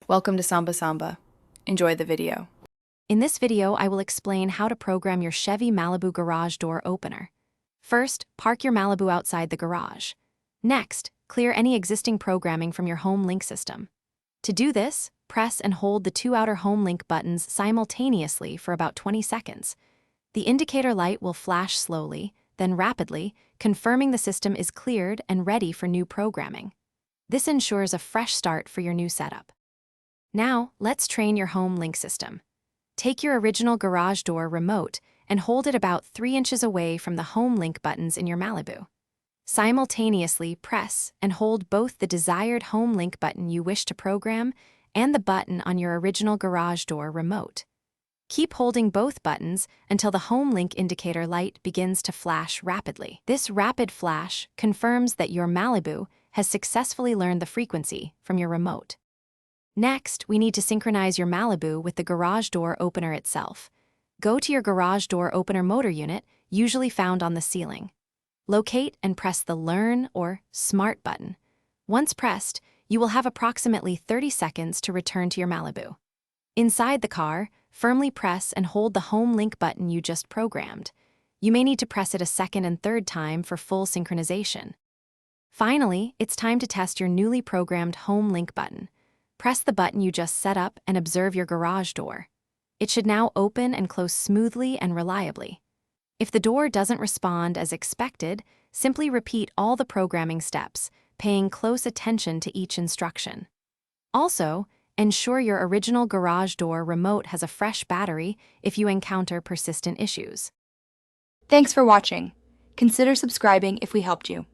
Welcome to Samba Samba. Enjoy the video. In this video, I will explain how to program your Chevy Malibu garage door opener. First, park your Malibu outside the garage. Next, clear any existing programming from your home link system. To do this, press and hold the two outer home link buttons simultaneously for about 20 seconds. The indicator light will flash slowly, then rapidly, confirming the system is cleared and ready for new programming. This ensures a fresh start for your new setup. Now, let's train your home link system. Take your original garage door remote and hold it about 3 inches away from the home link buttons in your Malibu. Simultaneously press and hold both the desired home link button you wish to program and the button on your original garage door remote. Keep holding both buttons until the home link indicator light begins to flash rapidly. This rapid flash confirms that your Malibu has successfully learned the frequency from your remote. Next, we need to synchronize your Malibu with the garage door opener itself. Go to your garage door opener motor unit, usually found on the ceiling. Locate and press the Learn or Smart button. Once pressed, you will have approximately 30 seconds to return to your Malibu. Inside the car, firmly press and hold the home link button you just programmed. You may need to press it a second and third time for full synchronization. Finally, it's time to test your newly programmed home link button. Press the button you just set up and observe your garage door. It should now open and close smoothly and reliably. If the door doesn't respond as expected, simply repeat all the programming steps, paying close attention to each instruction. Also, ensure your original garage door remote has a fresh battery if you encounter persistent issues. Thanks for watching. Consider subscribing if we helped you.